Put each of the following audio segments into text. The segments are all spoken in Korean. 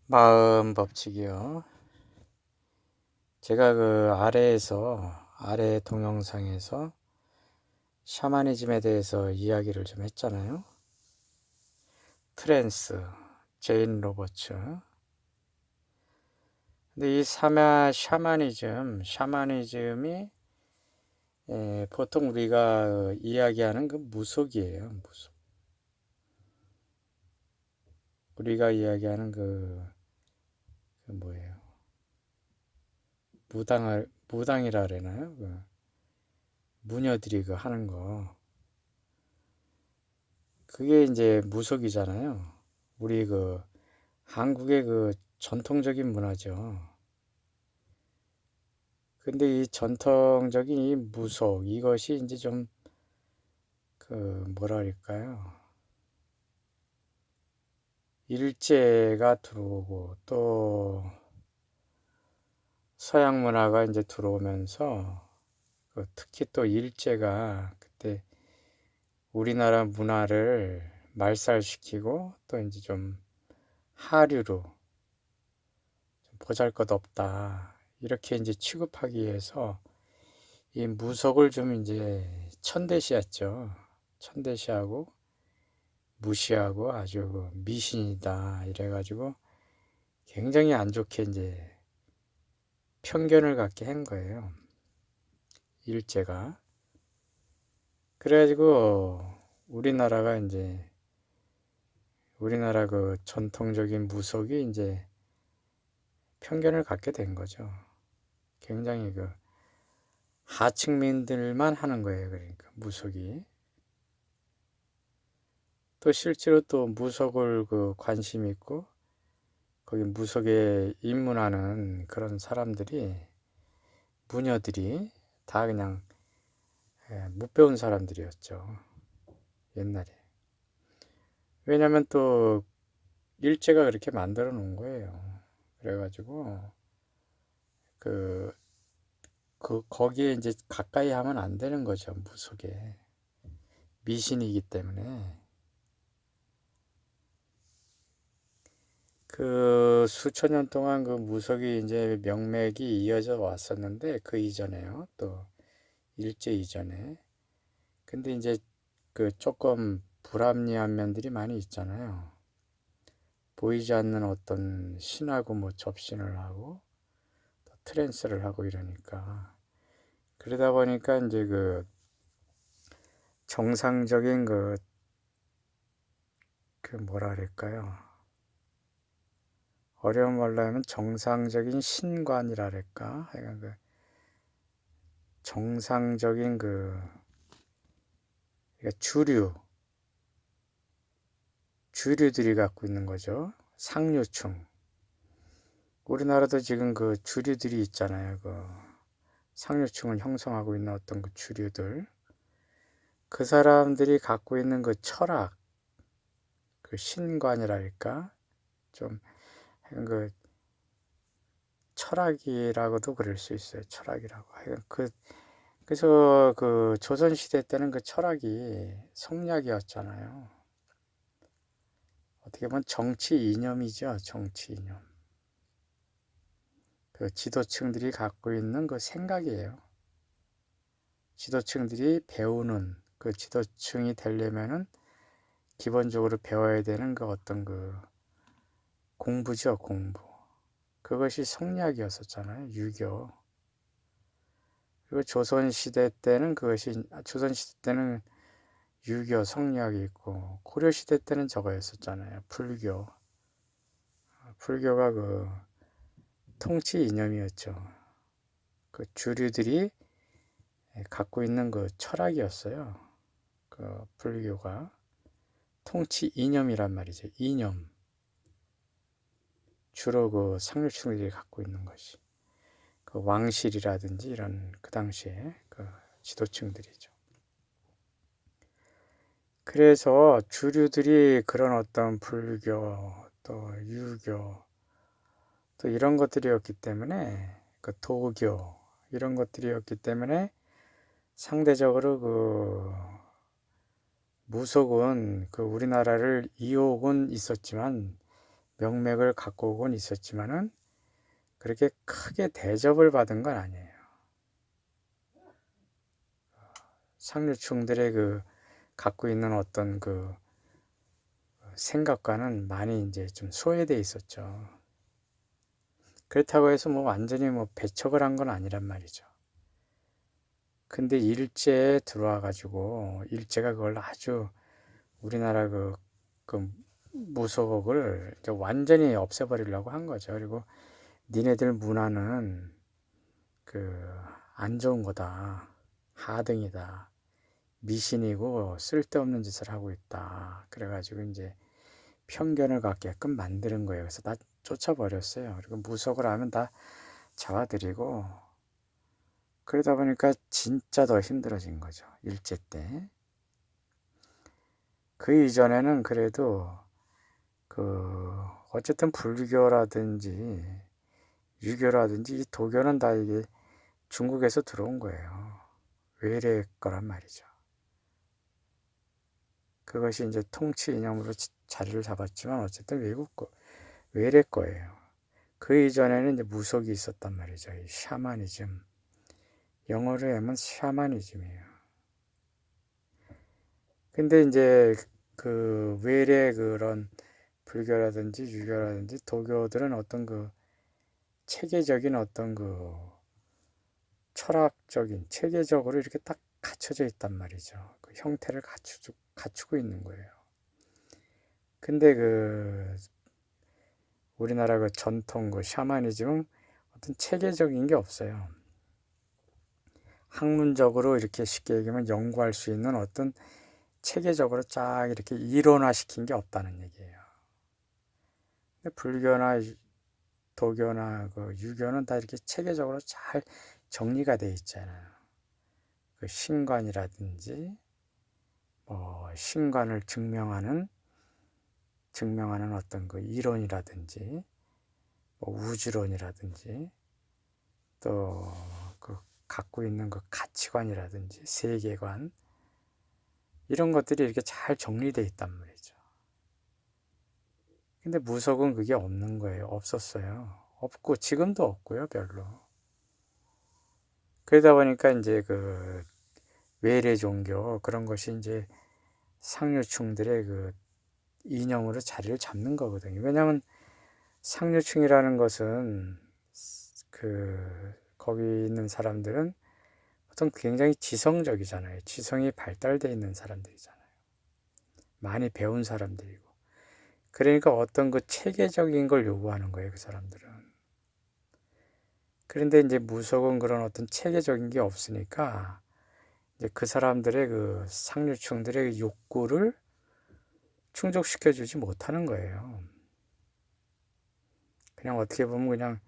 마음 법칙이요. 제가 아래 동영상에서 샤머니즘에 대해서 이야기를 좀 했잖아요. 트랜스, 제인 로버츠. 근데 이 샤머니즘이 보통 우리가 이야기하는 그 무속이에요. 무속. 우리가 이야기하는 그 뭐예요? 무당이라 그러나요? 무녀들이 하는 거. 그게 이제 무속이잖아요. 우리 한국의 전통적인 문화죠. 근데 이 전통적인 이 무속, 이것이 이제 좀 뭐라 그럴까요? 일제가 들어오고 또 서양 문화가 이제 들어오면서 특히 또 일제가 그때 우리나라 문화를 말살시키고 또 이제 좀 하류로 좀 보잘것없다 이렇게 이제 취급하기 위해서 이 무속을 좀 이제 천대시했죠. 천대시하고 무시하고 아주 미신이다 이래가지고 굉장히 안 좋게 이제 편견을 갖게 한 거예요. 일제가. 그래가지고 우리나라가 이제 우리나라 전통적인 무속이 이제 편견을 갖게 된 거죠. 굉장히 하층민들만 하는 거예요. 그러니까 무속이. 또 실제로 또 무속을 관심 있고 거기 무속에 입문하는 그런 사람들이 무녀들이 다 그냥 못 배운 사람들이었죠. 옛날에. 왜냐면 또 일제가 그렇게 만들어 놓은 거예요. 그래가지고 그, 거기에 이제 가까이 하면 안 되는 거죠. 무속에. 미신이기 때문에. 수천 년 동안 무속이 이제 명맥이 이어져 왔었는데 그 이전에요. 또 일제 이전에. 근데 이제 조금 불합리한 면들이 많이 있잖아요. 보이지 않는 어떤 신하고 접신을 하고 또 트랜스를 하고 이러니까 그러다 보니까 이제 정상적인 뭐라 그럴까요? 어려운 말로 하면 정상적인 신관이라 그럴까? 하여간 정상적인 그러니까 주류들이 갖고 있는 거죠. 상류층. 우리나라도 지금 주류들이 있잖아요. 상류층을 형성하고 있는 어떤 주류들. 그 사람들이 갖고 있는 철학, 신관이랄까? 좀, 철학이라고도 그럴 수 있어요. 철학이라고. 그래서 조선시대 때는 철학이 성리학이었잖아요. 어떻게 보면 정치 이념이죠. 정치 이념. 지도층들이 갖고 있는 생각이에요. 지도층들이 배우는 지도층이 되려면은 기본적으로 배워야 되는 어떤 공부죠, 공부. 그것이 성리학이었었잖아요, 유교. 그리고 조선시대 때는 유교, 성리학이 있고, 고려시대 때는 저거였었잖아요, 불교. 불교가 통치 이념이었죠. 주류들이 갖고 있는 철학이었어요. 불교가. 통치 이념이란 말이죠, 이념. 주로 상류층들이 갖고 있는 것이. 왕실이라든지 이런 그 당시에 지도층들이죠. 그래서 주류들이 그런 어떤 불교 또 유교 또 이런 것들이었기 때문에 도교 이런 것들이었기 때문에 상대적으로 무속은 우리나라를 이옥은 있었지만 명맥을 갖고 오곤 있었지만은 그렇게 크게 대접을 받은 건 아니에요. 상류층들의 그 갖고 있는 어떤 그 생각과는 많이 이제 좀 소외돼 있었죠. 그렇다고 해서 뭐 완전히 뭐 배척을 한 건 아니란 말이죠. 근데 일제에 들어와 가지고 일제가 그걸 아주 우리나라 그 무속을 이제 완전히 없애버리려고 한 거죠. 그리고 니네들 문화는 그 안 좋은 거다, 하등이다, 미신이고 쓸데없는 짓을 하고 있다. 그래가지고 이제 편견을 갖게끔 만드는 거예요. 그래서 다 쫓아버렸어요. 그리고 무속을 하면 다 잡아들이고, 그러다 보니까 진짜 더 힘들어진 거죠. 일제 때. 그 이전에는 그래도 어쨌든 불교라든지 유교라든지 이 도교는 다 이게 중국에서 들어온 거예요. 외래 거란 말이죠. 그것이 이제 통치 이념으로 자리를 잡았지만 어쨌든 외래 거예요. 그 이전에는 이제 무속이 있었단 말이죠. 이 샤머니즘. 영어로 하면 샤머니즘이에요. 근데 이제 그 외래 그런 불교라든지 유교라든지 도교들은 어떤 그 체계적인 어떤 그 철학적인 체계적으로 이렇게 딱 갖춰져 있단 말이죠. 그 형태를 갖추고 있는 거예요. 근데 우리나라 그 전통 그 샤머니즘은 어떤 체계적인 게 없어요. 학문적으로 이렇게 쉽게 얘기하면 연구할 수 있는 어떤 체계적으로 쫙 이렇게 이론화시킨 게 없다는 얘기예요. 근데 불교나 도교나 그 유교는 다 이렇게 체계적으로 잘 정리가 돼 있잖아요. 그 신관이라든지 뭐 신관을 증명하는 어떤 그 이론이라든지 뭐 우주론이라든지 또 그 갖고 있는 그 가치관이라든지 세계관 이런 것들이 이렇게 잘 정리되어 있단 말이죠. 근데 무속은 그게 없는 거예요. 없었어요. 없고 지금도 없고요, 별로. 그러다 보니까 이제 그 외래 종교 그런 것이 이제 상류층들의 그 이념으로 자리를 잡는 거거든요. 왜냐하면 상류층이라는 것은 거기 있는 사람들은 어떤 굉장히 지성적이잖아요. 지성이 발달되어 있는 사람들이잖아요. 많이 배운 사람들이고. 그러니까 어떤 그 체계적인 걸 요구하는 거예요, 그 사람들은. 그런데 이제 무속은 그런 어떤 체계적인 게 없으니까 이제 그 사람들의 그 상류층들의 욕구를 충족시켜주지 못하는 거예요. 그냥 어떻게 보면 그냥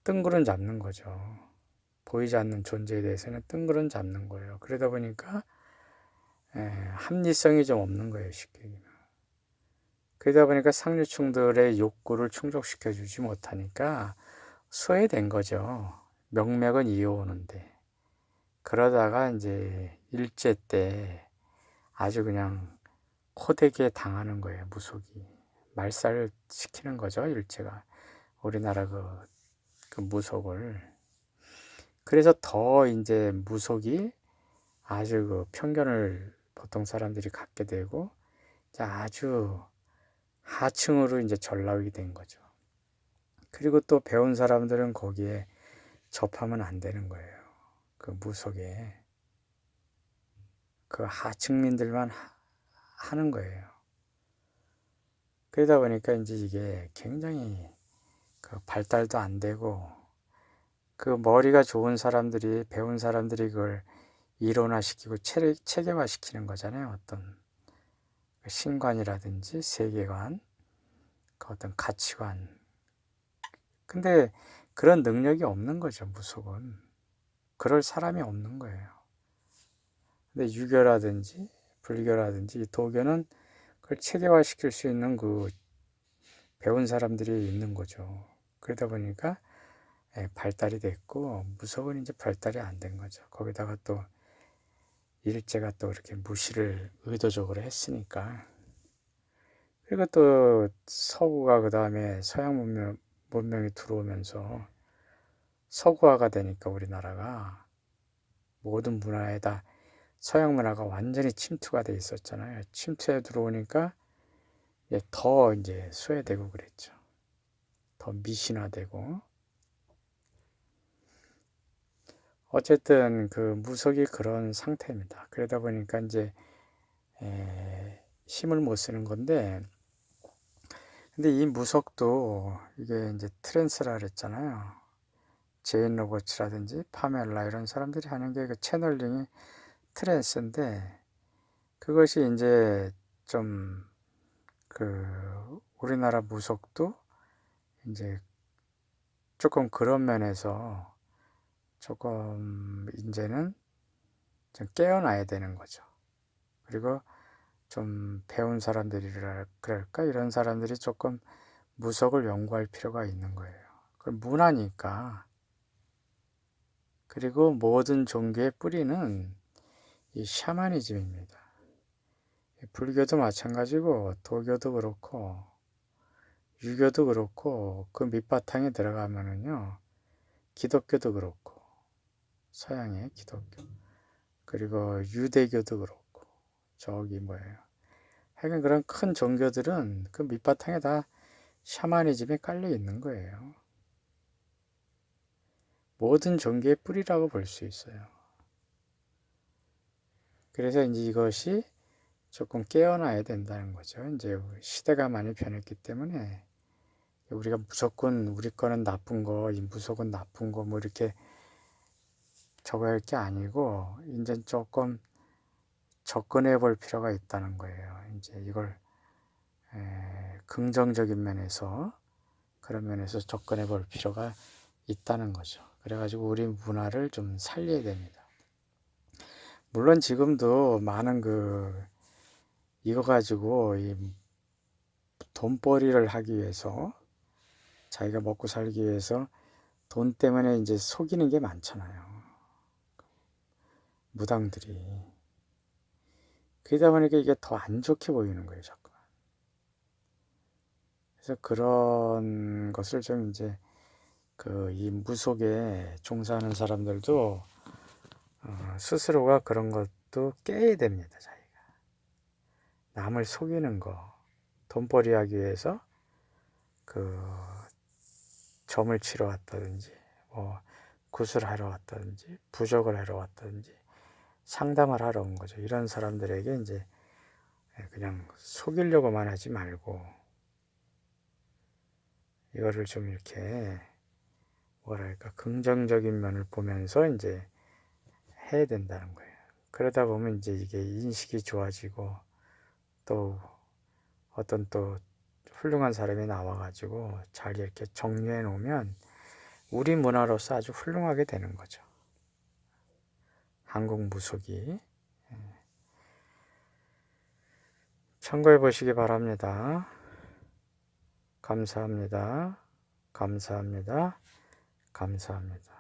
뜬구름 잡는 거죠. 보이지 않는 존재에 대해서는 뜬구름 잡는 거예요. 그러다 보니까 합리성이 좀 없는 거예요, 쉽게 얘기하면. 그러다 보니까 상류층들의 욕구를 충족시켜주지 못하니까 소외된 거죠. 명맥은 이어오는데. 그러다가 이제 일제 때 아주 그냥 호되게 당하는 거예요, 무속이. 말살 시키는 거죠, 일제가. 우리나라 그 무속을. 그래서 더 이제 무속이 아주 그 편견을 보통 사람들이 갖게 되고 아주 하층으로 이제 전락이 된 거죠. 그리고 또 배운 사람들은 거기에 접하면 안 되는 거예요. 그 무속에. 그 하층민들만 하는 거예요. 그러다 보니까 이제 이게 굉장히 그 발달도 안 되고 그 머리가 좋은 사람들이 배운 사람들이 그걸 이론화시키고 체계화시키는 거잖아요. 어떤 신관이라든지 세계관, 그 어떤 가치관. 근데 그런 능력이 없는 거죠, 무속은. 그럴 사람이 없는 거예요. 근데 유교라든지 불교라든지 도교는 그걸 체계화시킬 수 있는 그 배운 사람들이 있는 거죠. 그러다 보니까 발달이 됐고 무속은 이제 발달이 안 된 거죠. 거기다가 또 일제가 또 이렇게 무시를 의도적으로 했으니까 그리고 또 서구가 그 다음에 서양 문명이 들어오면서 서구화가 되니까 우리나라가 모든 문화에다 서양 문화가 완전히 침투가 돼 있었잖아요. 침투해 들어오니까 더 이제 소외되고 그랬죠. 더 미신화되고. 어쨌든 그 무속이 그런 상태입니다. 그러다 보니까 이제 힘을 못 쓰는 건데, 근데 이 무속도 이게 이제 트랜스라 그랬잖아요. 제인 로버츠라든지 파멜라 이런 사람들이 하는 게 그 채널링이 트랜스인데, 그것이 이제 좀 그 우리나라 무속도 이제 조금 그런 면에서 조금 이제는 좀 깨어나야 되는 거죠. 그리고 좀 배운 사람들이라 그럴까 이런 사람들이 조금 무속을 연구할 필요가 있는 거예요. 그 문화니까. 그리고 모든 종교의 뿌리는 이 샤머니즘입니다. 불교도 마찬가지고 도교도 그렇고 유교도 그렇고 그 밑바탕에 들어가면은요 기독교도 그렇고 서양의 기독교 그리고 유대교도 그렇고 저기 뭐예요. 하여간 그런 큰 종교들은 그 밑바탕에 다 샤머니즘이 깔려 있는 거예요. 모든 종교의 뿌리라고 볼 수 있어요. 그래서 이제 이것이 조금 깨어나야 된다는 거죠. 이제 시대가 많이 변했기 때문에 우리가 무조건 우리 거는 나쁜 거, 이 무속은 나쁜 거 뭐 이렇게 적어야 할 게 아니고 이제 조금 접근해 볼 필요가 있다는 거예요. 이제 이걸 긍정적인 면에서 그런 면에서 접근해 볼 필요가 있다는 거죠. 그래가지고 우리 문화를 좀 살려야 됩니다. 물론 지금도 많은 이거 가지고 이 돈벌이를 하기 위해서 자기가 먹고 살기 위해서 돈 때문에 이제 속이는 게 많잖아요. 무당들이. 그러다 보니까 이게 더 안 좋게 보이는 거예요, 자꾸. 그래서 그런 것을 좀 이제 이 무속에 종사하는 사람들도 스스로가 그런 것도 깨야 됩니다, 자기가. 남을 속이는 거, 돈벌이 하기 위해서 점을 치러 왔다든지, 뭐, 구슬하러 왔다든지, 부적을 하러 왔다든지, 상담을 하러 온 거죠. 이런 사람들에게 이제 그냥 속이려고만 하지 말고, 이거를 좀 이렇게, 뭐랄까, 긍정적인 면을 보면서 이제 해야 된다는 거예요. 그러다 보면 이제 이게 인식이 좋아지고, 또 어떤 또 훌륭한 사람이 나와가지고 잘 이렇게 정리해 놓으면 우리 문화로서 아주 훌륭하게 되는 거죠. 한국 무속이. 참고해 보시기 바랍니다. 감사합니다. 감사합니다. 감사합니다.